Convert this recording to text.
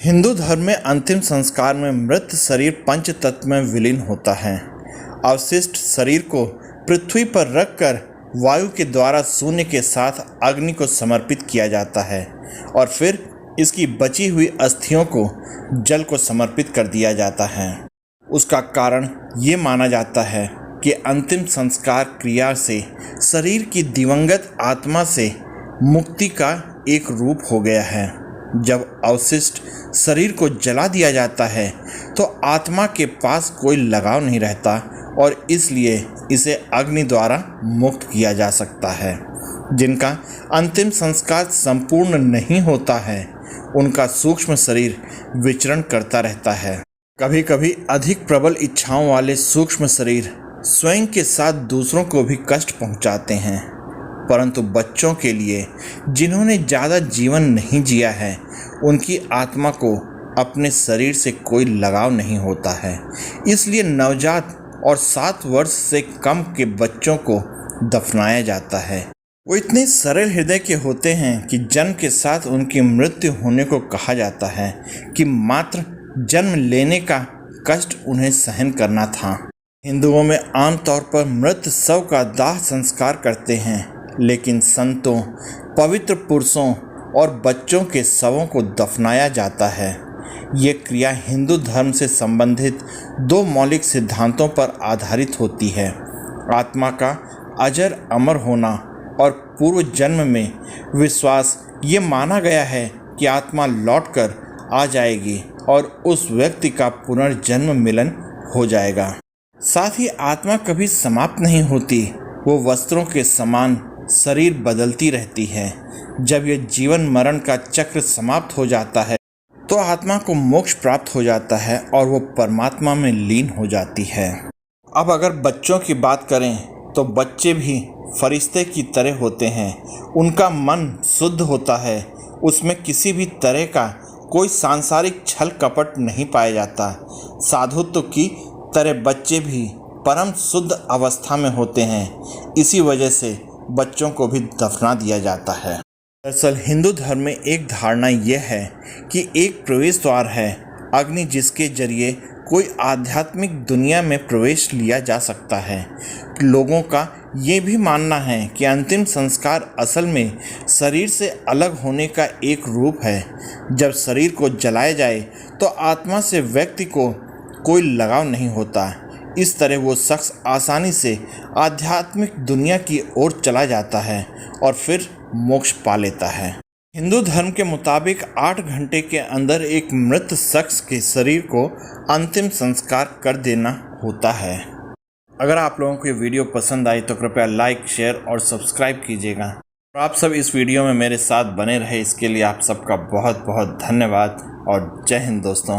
हिंदू धर्म में अंतिम संस्कार में मृत शरीर पंच तत्व में विलीन होता है। अवशिष्ट शरीर को पृथ्वी पर रखकर वायु के द्वारा शून्य के साथ अग्नि को समर्पित किया जाता है और फिर इसकी बची हुई अस्थियों को जल को समर्पित कर दिया जाता है। उसका कारण ये माना जाता है कि अंतिम संस्कार क्रिया से शरीर की दिवंगत आत्मा से मुक्ति का एक रूप हो गया है। जब अवशिष्ट शरीर को जला दिया जाता है तो आत्मा के पास कोई लगाव नहीं रहता और इसलिए इसे अग्नि द्वारा मुक्त किया जा सकता है। जिनका अंतिम संस्कार संपूर्ण नहीं होता है उनका सूक्ष्म शरीर विचरण करता रहता है। कभी कभी अधिक प्रबल इच्छाओं वाले सूक्ष्म शरीर स्वयं के साथ दूसरों को भी कष्ट पहुंचाते हैं, परंतु बच्चों के लिए जिन्होंने ज़्यादा जीवन नहीं जिया है उनकी आत्मा को अपने शरीर से कोई लगाव नहीं होता है। इसलिए नवजात और 7 वर्ष से कम के बच्चों को दफनाया जाता है। वो इतने सरल हृदय के होते हैं कि जन्म के साथ उनकी मृत्यु होने को कहा जाता है कि मात्र जन्म लेने का कष्ट उन्हें सहन करना था। हिंदुओं में आमतौर पर मृत शव का दाह संस्कार करते हैं, लेकिन संतों, पवित्र पुरुषों और बच्चों के शवों को दफनाया जाता है। ये क्रिया हिंदू धर्म से संबंधित 2 मौलिक सिद्धांतों पर आधारित होती है। आत्मा का अजर अमर होना और पूर्व जन्म में विश्वास। ये माना गया है कि आत्मा लौटकर आ जाएगी और उस व्यक्ति का पुनर्जन्म मिलन हो जाएगा। साथ ही आत्मा कभी समाप्त नहीं होती, वो वस्त्रों के समान शरीर बदलती रहती है। जब यह जीवन मरण का चक्र समाप्त हो जाता है तो आत्मा को मोक्ष प्राप्त हो जाता है और वो परमात्मा में लीन हो जाती है। अब अगर बच्चों की बात करें तो बच्चे भी फरिश्ते की तरह होते हैं। उनका मन शुद्ध होता है, उसमें किसी भी तरह का कोई सांसारिक छल कपट नहीं पाया जाता। साधुत्व की तरह बच्चे भी परम शुद्ध अवस्था में होते हैं। इसी वजह से बच्चों को भी दफना दिया जाता है। दरअसल हिंदू धर्म में एक धारणा यह है कि एक प्रवेश द्वार है अग्नि, जिसके जरिए कोई आध्यात्मिक दुनिया में प्रवेश लिया जा सकता है। लोगों का ये भी मानना है कि अंतिम संस्कार असल में शरीर से अलग होने का एक रूप है। जब शरीर को जलाया जाए तो आत्मा से व्यक्ति को कोई लगाव नहीं होता। इस तरह वो शख्स आसानी से आध्यात्मिक दुनिया की ओर चला जाता है और फिर मोक्ष पा लेता है। हिंदू धर्म के मुताबिक 8 घंटे के अंदर एक मृत शख्स के शरीर को अंतिम संस्कार कर देना होता है। अगर आप लोगों को ये वीडियो पसंद आई तो कृपया लाइक, शेयर और सब्सक्राइब कीजिएगा। और आप सब इस वीडियो में मेरे साथ बने रहे, इसके लिए आप सबका बहुत बहुत धन्यवाद और जय हिंद दोस्तों।